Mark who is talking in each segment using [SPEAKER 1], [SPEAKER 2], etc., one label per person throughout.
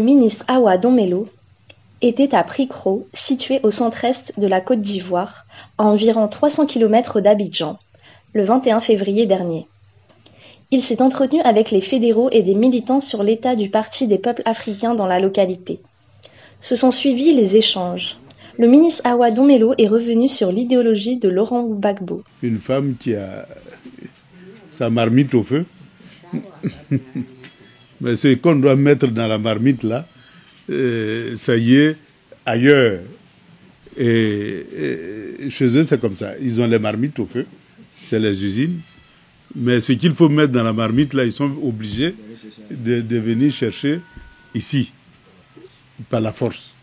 [SPEAKER 1] ministre Awa Domelo était à Prikro, situé au centre-est de la Côte d'Ivoire, à environ 300 km d'Abidjan, le 21 février dernier. Il s'est entretenu avec les fédéraux et des militants sur l'état du Parti des peuples africains dans la localité. Se sont suivis les échanges. Le ministre Awa Domelo est revenu sur l'idéologie de Laurent Gbagbo.
[SPEAKER 2] Une femme qui a sa marmite au feu. Mais ce qu'on doit mettre dans la marmite là, ça y est, ailleurs. Et chez eux, c'est comme ça. Ils ont les marmites au feu, c'est les usines. Mais ce qu'il faut mettre dans la marmite, là, ils sont obligés de venir chercher ici, par la force.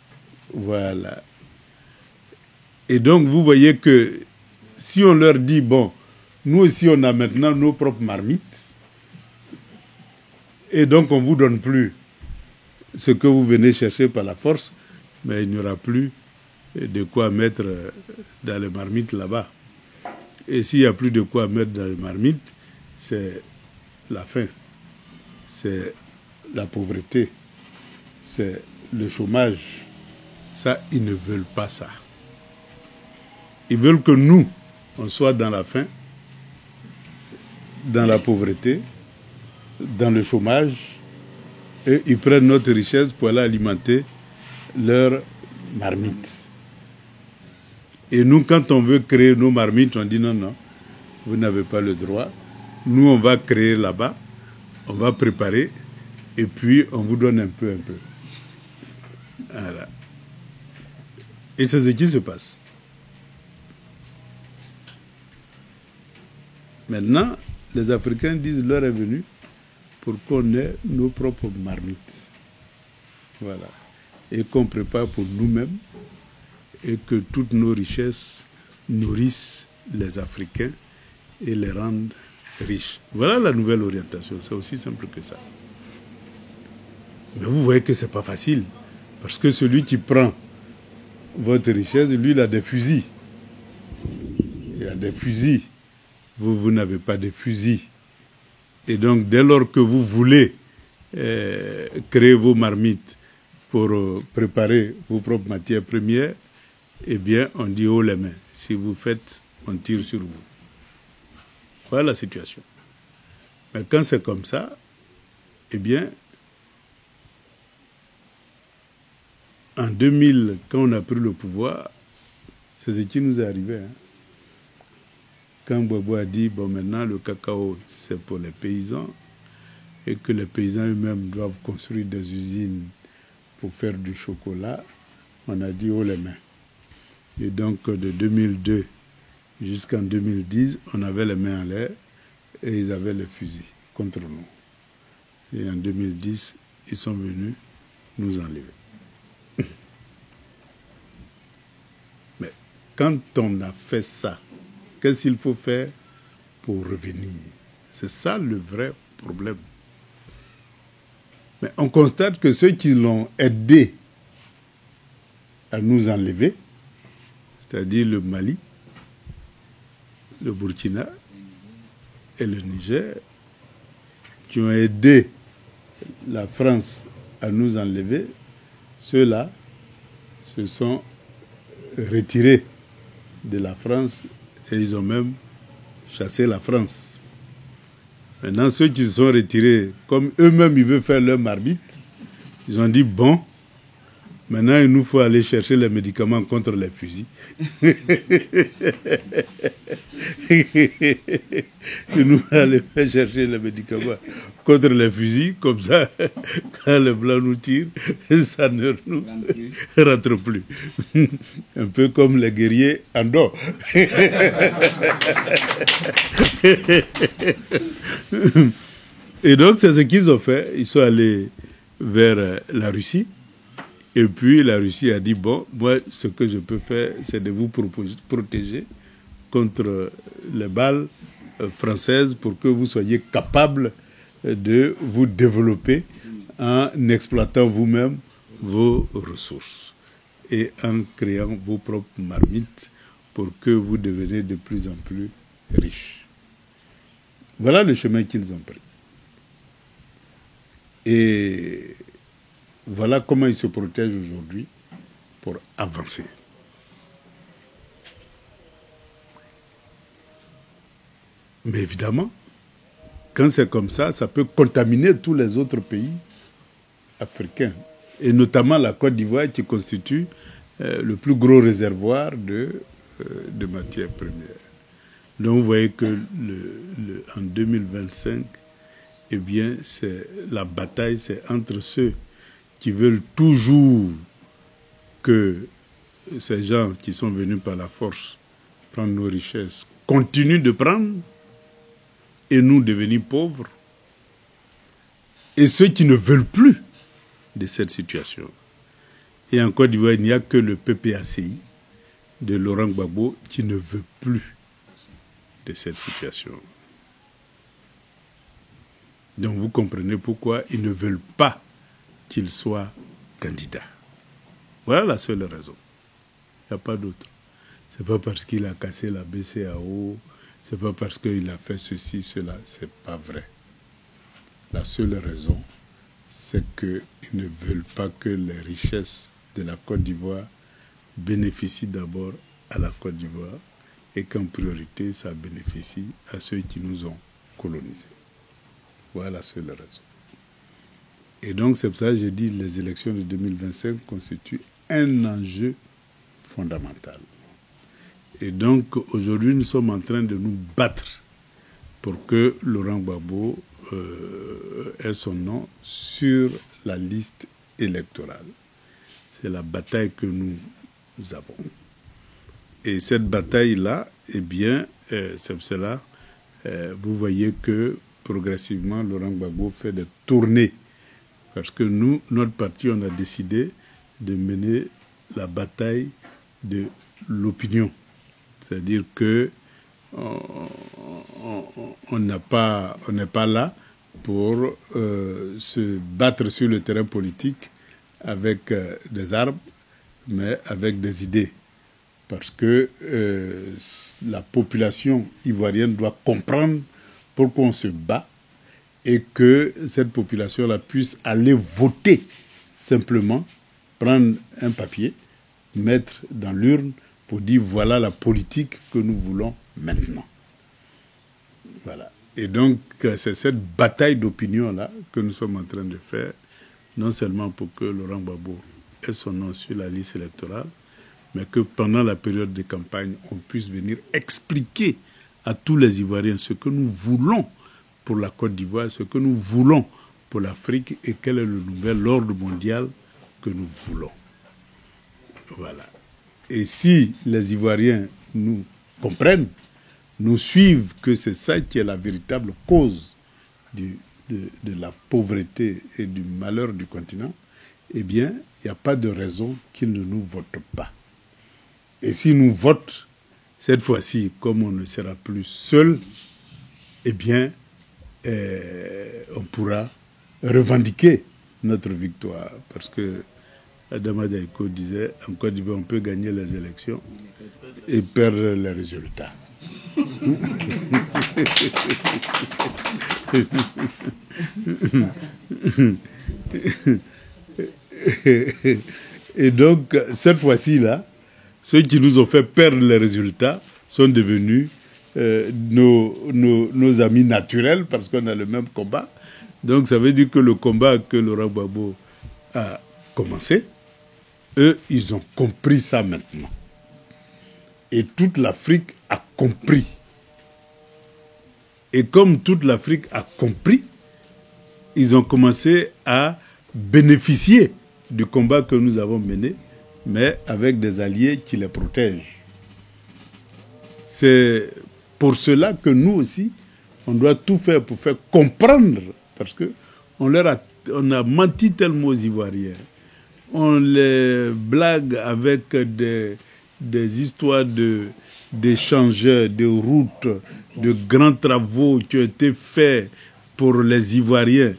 [SPEAKER 2] Voilà. Et donc, vous voyez que si on leur dit, bon, nous aussi, on a maintenant nos propres marmites, et donc on ne vous donne plus ce que vous venez chercher par la force, mais il n'y aura plus de quoi mettre dans les marmites là-bas. Et s'il n'y a plus de quoi mettre dans les marmites, c'est la faim, c'est la pauvreté, c'est le chômage. Ça, ils ne veulent pas ça. Ils veulent que nous, on soit dans la faim, dans la pauvreté, dans le chômage, et ils prennent notre richesse pour aller alimenter leurs marmites. Et nous, quand on veut créer nos marmites, on dit non, non, vous n'avez pas le droit. Nous, on va créer là-bas, on va préparer, et puis on vous donne un peu. Voilà. Et c'est ce qui se passe. Maintenant, les Africains disent l'heure est venue pour qu'on ait nos propres marmites. Voilà. Et qu'on prépare pour nous-mêmes et que toutes nos richesses nourrissent les Africains et les rendent riches. Voilà la nouvelle orientation. C'est aussi simple que ça. Mais vous voyez que ce n'est pas facile. Parce que celui qui prend votre richesse, lui, il a des fusils. Il a des fusils. Vous n'avez pas de fusils. Et donc, dès lors que vous voulez créer vos marmites pour préparer vos propres matières premières, eh bien, on dit haut les mains. Si vous faites, on tire sur vous. Voilà la situation. Mais quand c'est comme ça, eh bien, en 2000, quand on a pris le pouvoir, c'est ce qui nous est arrivé. Quand Gbagbo a dit, bon, maintenant, le cacao, c'est pour les paysans, et que les paysans eux-mêmes doivent construire des usines pour faire du chocolat, on a dit haut les mains. Et donc, de 2002 jusqu'en 2010, on avait les mains en l'air et ils avaient les fusils contre nous. Et en 2010, ils sont venus nous enlever. Mais quand on a fait ça, qu'est-ce qu'il faut faire pour revenir? C'est ça le vrai problème. Mais on constate que ceux qui l'ont aidé à nous enlever, c'est-à-dire le Mali, le Burkina et le Niger, qui ont aidé la France à nous enlever, ceux-là se sont retirés de la France et ils ont même chassé la France. Maintenant, ceux qui se sont retirés, comme eux-mêmes ils veulent faire leur marmite, ils ont dit bon, maintenant il nous faut aller chercher les médicaments contre les fusils. Il nous faut aller faire chercher les médicaments contre les fusils, comme ça, quand les Blancs nous tirent, ça ne nous rentre plus. Un peu comme les guerriers en dos. Et donc, c'est ce qu'ils ont fait. Ils sont allés vers la Russie. Et puis, la Russie a dit, bon, moi, ce que je peux faire, c'est de vous protéger contre les balles françaises pour que vous soyez capables de vous développer en exploitant vous-même vos ressources et en créant vos propres marmites pour que vous deveniez de plus en plus riches. Voilà le chemin qu'ils ont pris. Et voilà comment ils se protègent aujourd'hui pour avancer. Mais évidemment, quand c'est comme ça peut contaminer tous les autres pays africains, et notamment la Côte d'Ivoire qui constitue le plus gros réservoir de matières premières. Donc vous voyez que en 2025, eh bien, la bataille, c'est entre ceux qui veulent toujours que ces gens qui sont venus par la force prendre nos richesses continuent de prendre et nous devenir pauvres, et ceux qui ne veulent plus de cette situation. Et en Côte d'Ivoire, il n'y a que le PPACI de Laurent Gbagbo qui ne veut plus de cette situation. Donc vous comprenez pourquoi ils ne veulent pas qu'il soit candidat. Voilà la seule raison. Il n'y a pas d'autre. Ce n'est pas parce qu'il a cassé la BCAO, ce n'est pas parce qu'il a fait ceci, cela, ce n'est pas vrai. La seule raison, c'est qu'ils ne veulent pas que les richesses de la Côte d'Ivoire bénéficient d'abord à la Côte d'Ivoire et qu'en priorité, ça bénéficie à ceux qui nous ont colonisés. Voilà la seule raison. Et donc, c'est pour ça que j'ai dit que les élections de 2025 constituent un enjeu fondamental. Et donc, aujourd'hui, nous sommes en train de nous battre pour que Laurent Gbagbo ait son nom sur la liste électorale. C'est la bataille que nous avons. Et cette bataille-là, eh bien, c'est pour cela, vous voyez que progressivement, Laurent Gbagbo fait des tournées. Parce que nous, notre parti, on a décidé de mener la bataille de l'opinion. C'est-à-dire que on n'est pas là pour se battre sur le terrain politique avec des armes, mais avec des idées. Parce que la population ivoirienne doit comprendre pourquoi on se bat et que cette population-là puisse aller voter simplement, prendre un papier, mettre dans l'urne pour dire voilà la politique que nous voulons maintenant. Voilà. Et donc, c'est cette bataille d'opinion-là que nous sommes en train de faire, non seulement pour que Laurent Gbagbo ait son nom sur la liste électorale, mais que pendant la période de campagne, on puisse venir expliquer à tous les Ivoiriens ce que nous voulons pour la Côte d'Ivoire, ce que nous voulons pour l'Afrique et quel est le nouvel ordre mondial que nous voulons. Voilà. Et si les Ivoiriens nous comprennent, nous suivent que c'est ça qui est la véritable cause de la pauvreté et du malheur du continent, eh bien, il n'y a pas de raison qu'ils ne nous votent pas. Et s'ils nous votent, cette fois-ci, comme on ne sera plus seul, eh bien, on pourra revendiquer notre victoire. Parce que Adama Diaïko disait, en Côte d'Ivoire, on peut gagner les élections et perdre les résultats. Et donc, cette fois-ci-là, ceux qui nous ont fait perdre les résultats sont devenus nos amis naturels parce qu'on a le même combat. Donc, ça veut dire que le combat que Laurent Gbagbo a commencé, eux, ils ont compris ça maintenant. Et toute l'Afrique a compris. Et comme toute l'Afrique a compris, ils ont commencé à bénéficier du combat que nous avons mené, mais avec des alliés qui les protègent. C'est pour cela que nous aussi, on doit tout faire pour faire comprendre, parce qu'on a menti tellement aux Ivoiriens. On les blague avec des histoires d'échangeurs, de routes, de grands travaux qui ont été faits pour les Ivoiriens.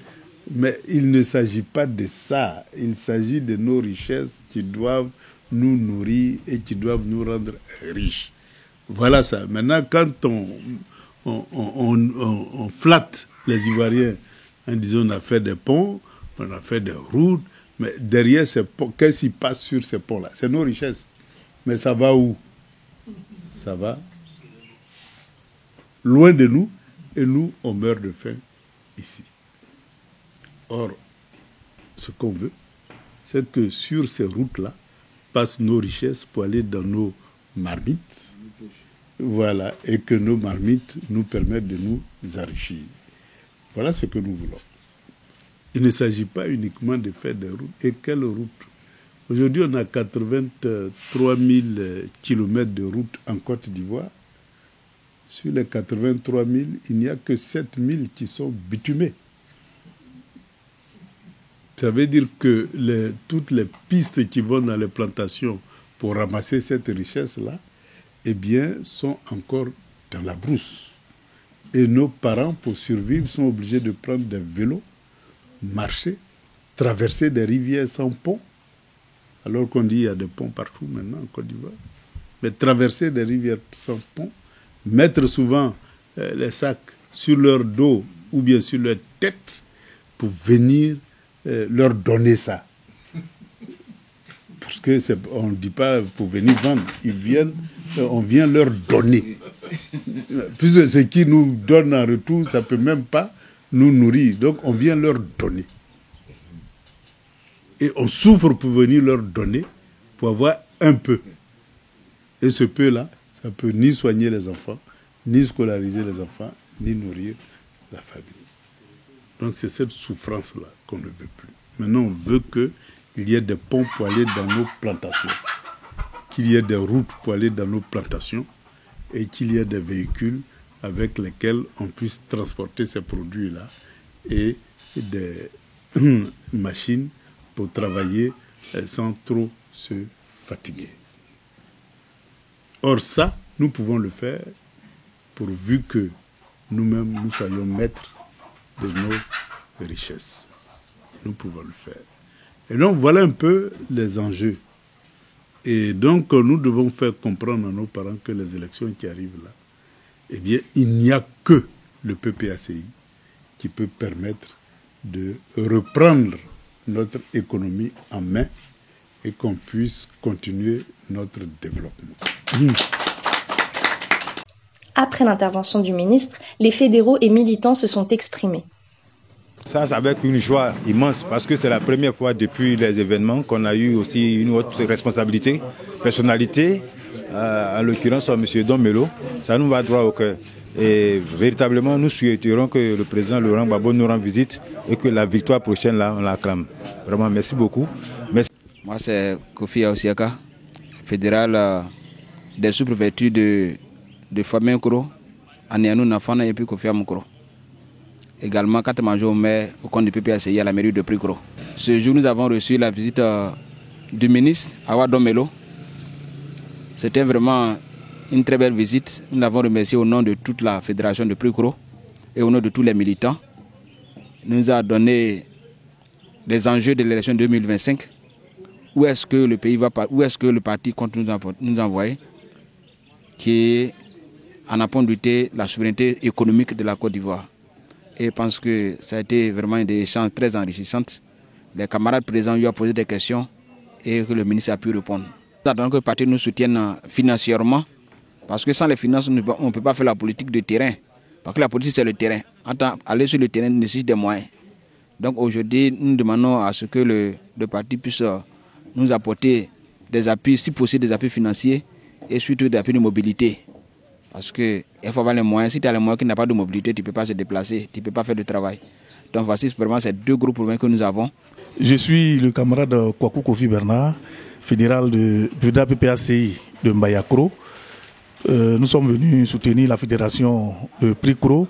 [SPEAKER 2] Mais il ne s'agit pas de ça. Il s'agit de nos richesses qui doivent nous nourrir et qui doivent nous rendre riches. Voilà ça. Maintenant, quand on flatte les Ivoiriens en disant on a fait des ponts, on a fait des routes, Mais derrière ces ponts, qu'est-ce qui passe sur ces ponts-là? C'est nos richesses. Mais ça va où? Ça va loin de nous, et nous, on meurt de faim ici. Or, ce qu'on veut, c'est que sur ces routes-là, passent nos richesses pour aller dans nos marmites. Voilà, et que nos marmites nous permettent de nous enrichir. Voilà ce que nous voulons. Il ne s'agit pas uniquement de faire des routes. Et quelles routes? Aujourd'hui, on a 83 000 kilomètres de routes en Côte d'Ivoire. Sur les 83 000, il n'y a que 7 000 qui sont bitumées. Ça veut dire que toutes les pistes qui vont dans les plantations pour ramasser cette richesse-là, eh bien, sont encore dans la brousse. Et nos parents, pour survivre, sont obligés de prendre des vélos, marcher, traverser des rivières sans pont, alors qu'on dit qu'il y a des ponts partout maintenant en Côte d'Ivoire. Mais traverser des rivières sans pont, mettre souvent les sacs sur leur dos ou bien sur leur tête pour venir leur donner ça. Parce qu'on ne dit pas pour venir vendre, on vient leur donner. Puisque ce qu'ils nous donnent en retour, ça ne peut même pas nous nourrir. Donc on vient leur donner. Et on souffre pour venir leur donner, pour avoir un peu. Et ce peu-là, ça ne peut ni soigner les enfants, ni scolariser les enfants, ni nourrir la famille. Donc c'est cette souffrance-là qu'on ne veut plus. Maintenant, on veut qu'il y ait des ponts pour aller dans nos plantations, qu'il y ait des routes pour aller dans nos plantations et qu'il y ait des véhicules avec lesquels on puisse transporter ces produits-là et des machines pour travailler sans trop se fatiguer. Or ça, nous pouvons le faire pourvu que nous-mêmes, nous soyons maîtres de nos richesses. Nous pouvons le faire. Et donc, voilà un peu les enjeux. Et donc, nous devons faire comprendre à nos parents que les élections qui arrivent là, eh bien, il n'y a que le PPACI qui peut permettre de reprendre notre économie en main et qu'on puisse continuer notre développement.
[SPEAKER 1] Après l'intervention du ministre, les fédéraux et militants se sont exprimés.
[SPEAKER 3] Ça, c'est avec une joie immense parce que c'est la première fois depuis les événements qu'on a eu aussi une autre responsabilité, personnalité, en l'occurrence M. Don Melo. Ça nous va droit au cœur. Et véritablement, nous souhaiterions que le président Laurent Gbagbo nous rende visite et que la victoire prochaine, là, on l'acclame. Vraiment, merci beaucoup. Merci.
[SPEAKER 4] Moi, c'est Kofi Aoussiaka, fédéral des sous-préfectures de Fabien-Koro, Anianou Nafana et puis Kofi Amokoro. Également 4 majors maires au compte du PPACI à la mairie de Prikoro. Ce jour, nous avons reçu la visite du ministre Awa Don Melo. C'était vraiment une très belle visite. Nous l'avons remercié au nom de toute la fédération de Prikoro et au nom de tous les militants. Il nous a donné les enjeux de l'élection 2025. Où est-ce que le pays va, où est-ce que le parti compte nous envoyer, qui est en apport de la souveraineté économique de la Côte d'Ivoire. Et je pense que ça a été vraiment des échanges très enrichissants. Les camarades présents lui ont posé des questions et que le ministre a pu répondre. Nous attendons que le parti nous soutienne financièrement, parce que sans les finances, on ne peut pas faire la politique de terrain. Parce que la politique, c'est le terrain. Aller sur le terrain nécessite des moyens. Donc aujourd'hui, nous demandons à ce que le parti puisse nous apporter des appuis, si possible des appuis financiers et surtout des appuis de mobilité. Parce qu'il faut avoir les moyens. Si tu as les moyens qui n'ont pas de mobilité, tu ne peux pas se déplacer, tu ne peux pas faire de travail. Donc voici vraiment ces 2 gros problèmes que nous avons.
[SPEAKER 5] Je suis le camarade Kwaku Kofi Bernard, fédéral de PPACI de Mbayakro. Nous sommes venus soutenir la fédération de Prikoro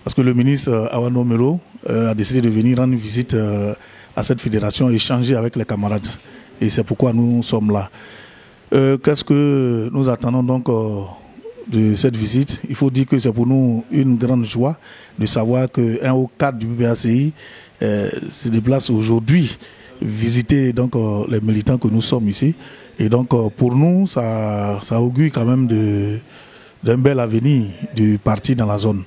[SPEAKER 5] parce que le ministre Awa Don Melo a décidé de venir rendre visite à cette fédération et échanger avec les camarades. Et c'est pourquoi nous sommes là. Qu'est-ce que nous attendons donc de cette visite? Il faut dire que c'est pour nous une grande joie de savoir qu'un haut cadre du PPACI se déplace aujourd'hui visiter donc les militants que nous sommes ici. Et donc pour nous, ça augure quand même d'un bel avenir du parti dans la zone.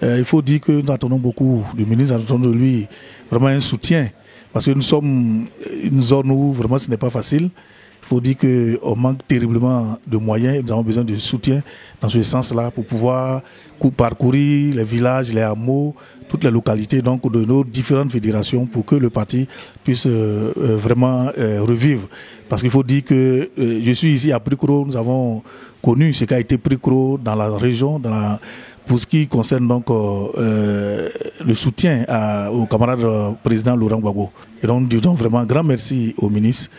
[SPEAKER 5] Il faut dire que nous attendons beaucoup du ministre, nous attendons de lui vraiment un soutien Parce que nous sommes une zone où vraiment ce n'est pas facile. Il faut dire qu'on manque terriblement de moyens et nous avons besoin de soutien dans ce sens-là pour pouvoir parcourir les villages, les hameaux, toutes les localités donc, de nos différentes fédérations pour que le parti puisse vraiment revivre. Parce qu'il faut dire que je suis ici à Pricro, nous avons connu ce qu'a été Pricro dans la région, pour ce qui concerne donc le soutien au camarade président Laurent Gbagbo. Et donc nous disons vraiment un grand merci au ministre.